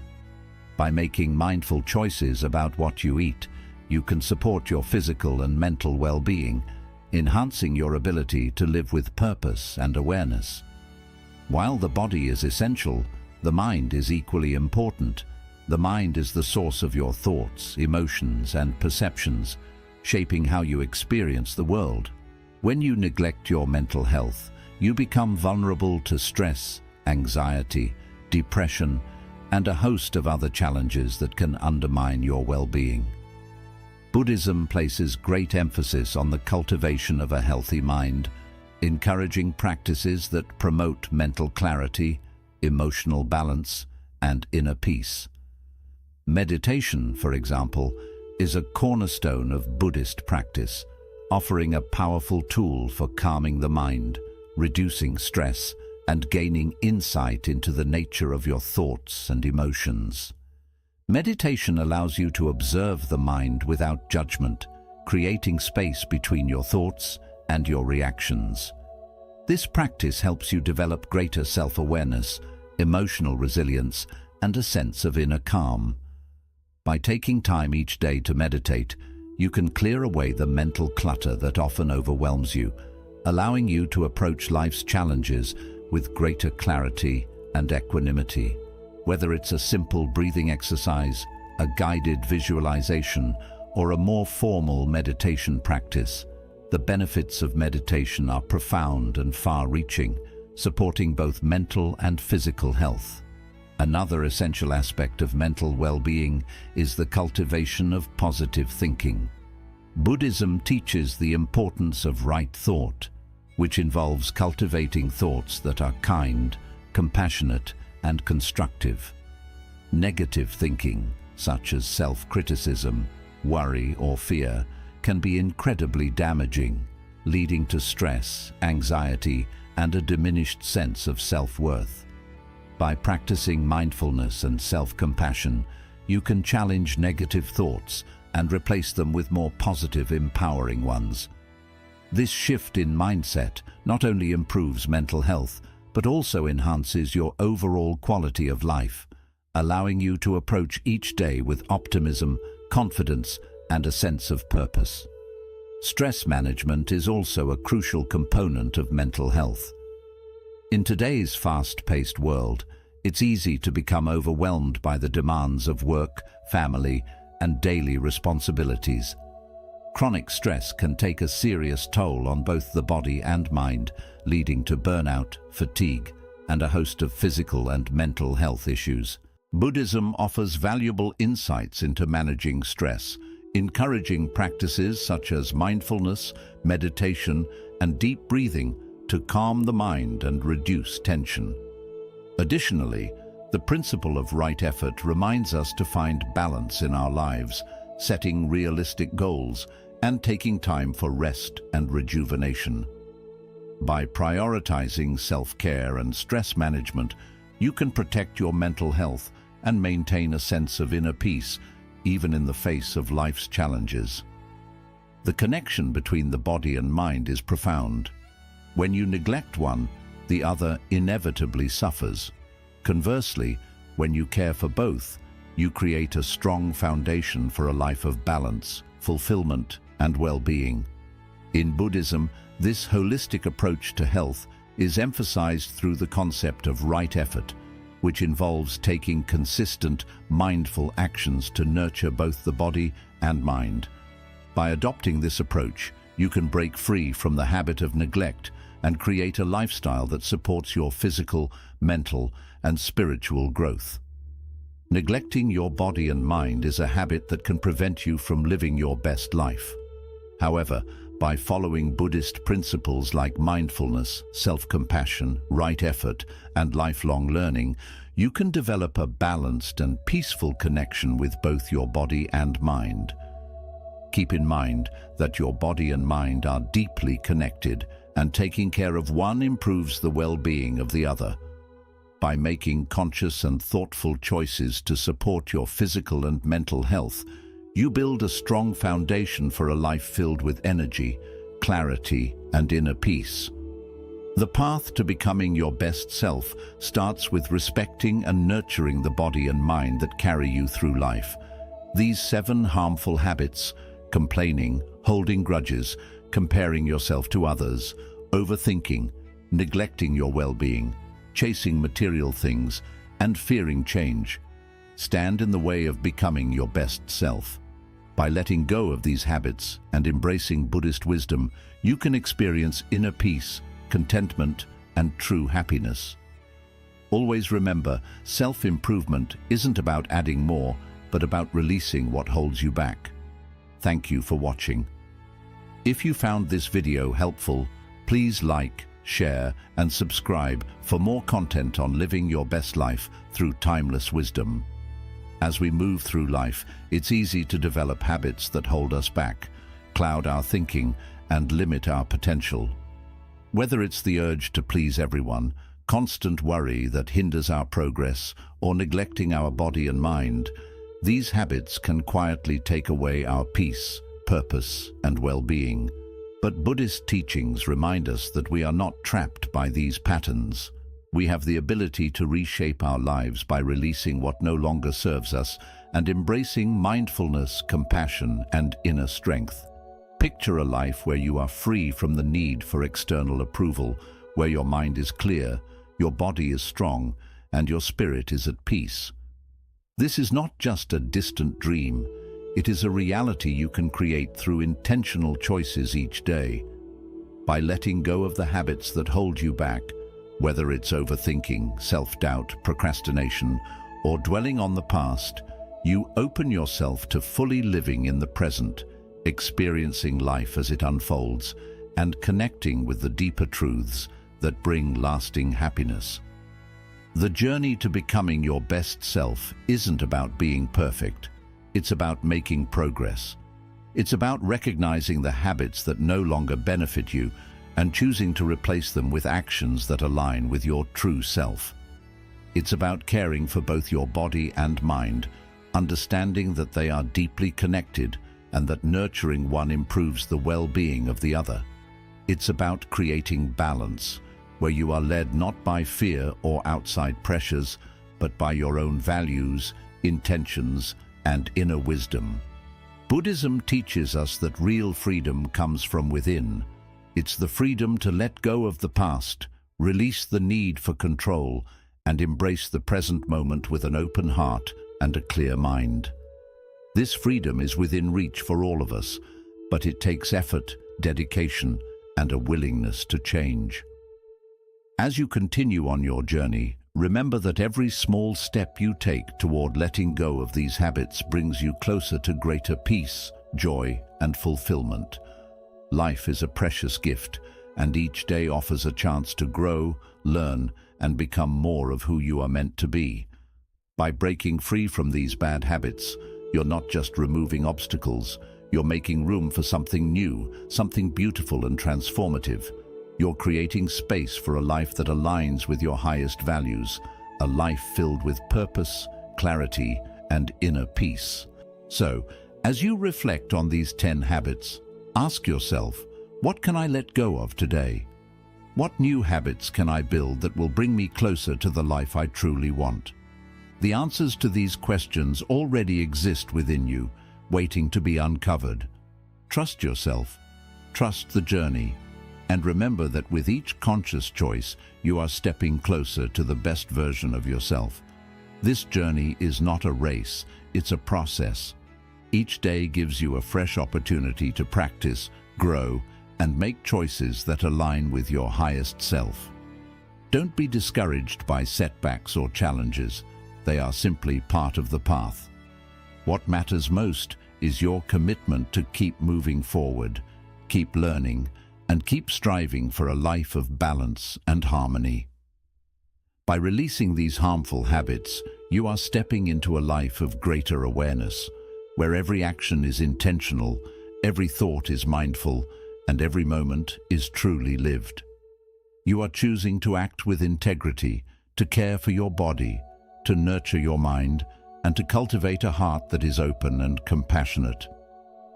By making mindful choices about what you eat, you can support your physical and mental well-being, enhancing your ability to live with purpose and awareness. While the body is essential, the mind is equally important. The mind is the source of your thoughts, emotions, and perceptions, shaping how you experience the world. When you neglect your mental health, you become vulnerable to stress, anxiety, depression, and a host of other challenges that can undermine your well-being. Buddhism places great emphasis on the cultivation of a healthy mind, encouraging practices that promote mental clarity, emotional balance, and inner peace. Meditation, for example, is a cornerstone of Buddhist practice, offering a powerful tool for calming the mind, reducing stress, and gaining insight into the nature of your thoughts and emotions. Meditation allows you to observe the mind without judgment, creating space between your thoughts and your reactions. This practice helps you develop greater self-awareness, emotional resilience, and a sense of inner calm. By taking time each day to meditate, you can clear away the mental clutter that often overwhelms you, allowing you to approach life's challenges with greater clarity and equanimity. Whether it's a simple breathing exercise, a guided visualization, or a more formal meditation practice, the benefits of meditation are profound and far-reaching, supporting both mental and physical health. Another essential aspect of mental well-being is the cultivation of positive thinking. Buddhism teaches the importance of right thought, which involves cultivating thoughts that are kind, compassionate, and constructive. Negative thinking, such as self-criticism, worry, or fear, can be incredibly damaging, leading to stress, anxiety, and a diminished sense of self-worth. By practicing mindfulness and self-compassion, you can challenge negative thoughts and replace them with more positive, empowering ones. This shift in mindset not only improves mental health, but also enhances your overall quality of life, allowing you to approach each day with optimism, confidence, and a sense of purpose. Stress management is also a crucial component of mental health. In today's fast-paced world, it's easy to become overwhelmed by the demands of work, family, and daily responsibilities. Chronic stress can take a serious toll on both the body and mind, leading to burnout, fatigue, and a host of physical and mental health issues. Buddhism offers valuable insights into managing stress, encouraging practices such as mindfulness, meditation, and deep breathing to calm the mind and reduce tension. Additionally, the principle of right effort reminds us to find balance in our lives, setting realistic goals and taking time for rest and rejuvenation. By prioritizing self-care and stress management, you can protect your mental health and maintain a sense of inner peace, even in the face of life's challenges. The connection between the body and mind is profound. When you neglect one, the other inevitably suffers. Conversely, when you care for both, you create a strong foundation for a life of balance, fulfillment, and well-being. In Buddhism, this holistic approach to health is emphasized through the concept of right effort, which involves taking consistent, mindful actions to nurture both the body and mind. By adopting this approach, you can break free from the habit of neglect and create a lifestyle that supports your physical, mental, and spiritual growth. Neglecting your body and mind is a habit that can prevent you from living your best life. However, by following Buddhist principles like mindfulness, self-compassion, right effort, and lifelong learning, you can develop a balanced and peaceful connection with both your body and mind. Keep in mind that your body and mind are deeply connected, and taking care of one improves the well-being of the other. By making conscious and thoughtful choices to support your physical and mental health, you build a strong foundation for a life filled with energy, clarity, and inner peace. The path to becoming your best self starts with respecting and nurturing the body and mind that carry you through life. These 7 harmful habits, complaining, holding grudges, comparing yourself to others, overthinking, neglecting your well-being, chasing material things, and fearing change, stand in the way of becoming your best self. By letting go of these habits and embracing Buddhist wisdom, you can experience inner peace, contentment, and true happiness. Always remember, self-improvement isn't about adding more, but about releasing what holds you back. Thank you for watching. If you found this video helpful, please like, share, and subscribe for more content on living your best life through timeless wisdom. As we move through life, it's easy to develop habits that hold us back, cloud our thinking, and limit our potential. Whether it's the urge to please everyone, constant worry that hinders our progress, or neglecting our body and mind, these habits can quietly take away our peace, purpose, and well-being. But Buddhist teachings remind us that we are not trapped by these patterns. We have the ability to reshape our lives by releasing what no longer serves us and embracing mindfulness, compassion, and inner strength. Picture a life where you are free from the need for external approval, where your mind is clear, your body is strong, and your spirit is at peace. This is not just a distant dream. It is a reality you can create through intentional choices each day. By letting go of the habits that hold you back, whether it's overthinking, self-doubt, procrastination, or dwelling on the past, you open yourself to fully living in the present, experiencing life as it unfolds, and connecting with the deeper truths that bring lasting happiness. The journey to becoming your best self isn't about being perfect. It's about making progress. It's about recognizing the habits that no longer benefit you and choosing to replace them with actions that align with your true self. It's about caring for both your body and mind, understanding that they are deeply connected and that nurturing one improves the well-being of the other. It's about creating balance, where you are led not by fear or outside pressures, but by your own values, intentions, and inner wisdom. Buddhism teaches us that real freedom comes from within. It's the freedom to let go of the past, release the need for control, and embrace the present moment with an open heart and a clear mind. This freedom is within reach for all of us, but it takes effort, dedication, and a willingness to change. As you continue on your journey, remember that every small step you take toward letting go of these habits brings you closer to greater peace, joy, and fulfillment. Life is a precious gift, and each day offers a chance to grow, learn, and become more of who you are meant to be. By breaking free from these bad habits, you're not just removing obstacles, you're making room for something new, something beautiful and transformative. You're creating space for a life that aligns with your highest values, a life filled with purpose, clarity, and inner peace. So, as you reflect on these 10 habits, ask yourself, what can I let go of today? What new habits can I build that will bring me closer to the life I truly want? The answers to these questions already exist within you, waiting to be uncovered. Trust yourself, trust the journey, and remember that with each conscious choice, you are stepping closer to the best version of yourself. This journey is not a race, it's a process. Each day gives you a fresh opportunity to practice, grow, and make choices that align with your highest self. Don't be discouraged by setbacks or challenges. They are simply part of the path. What matters most is your commitment to keep moving forward, keep learning, and keep striving for a life of balance and harmony. By releasing these harmful habits, you are stepping into a life of greater awareness, where every action is intentional, every thought is mindful, and every moment is truly lived. You are choosing to act with integrity, to care for your body, to nurture your mind, and to cultivate a heart that is open and compassionate.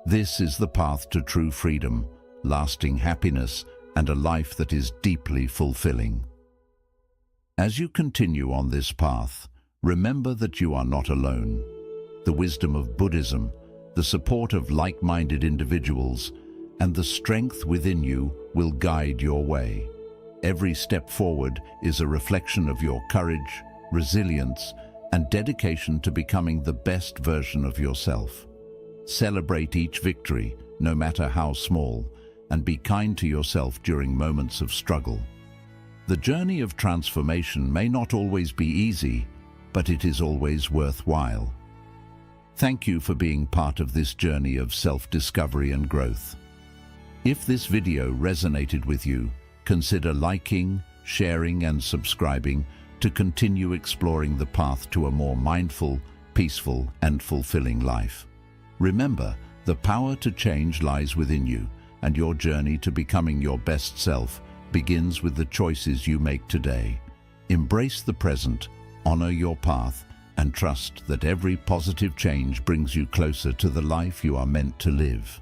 This is the path to true freedom, lasting happiness, and a life that is deeply fulfilling. As you continue on this path, remember that you are not alone. The wisdom of Buddhism, the support of like-minded individuals, and the strength within you will guide your way. Every step forward is a reflection of your courage, resilience, and dedication to becoming the best version of yourself. Celebrate each victory, no matter how small, and be kind to yourself during moments of struggle. The journey of transformation may not always be easy, but it is always worthwhile. Thank you for being part of this journey of self-discovery and growth. If this video resonated with you, consider liking, sharing, and subscribing to continue exploring the path to a more mindful, peaceful, and fulfilling life. Remember, the power to change lies within you, and your journey to becoming your best self begins with the choices you make today. Embrace the present, honor your path, and trust that every positive change brings you closer to the life you are meant to live.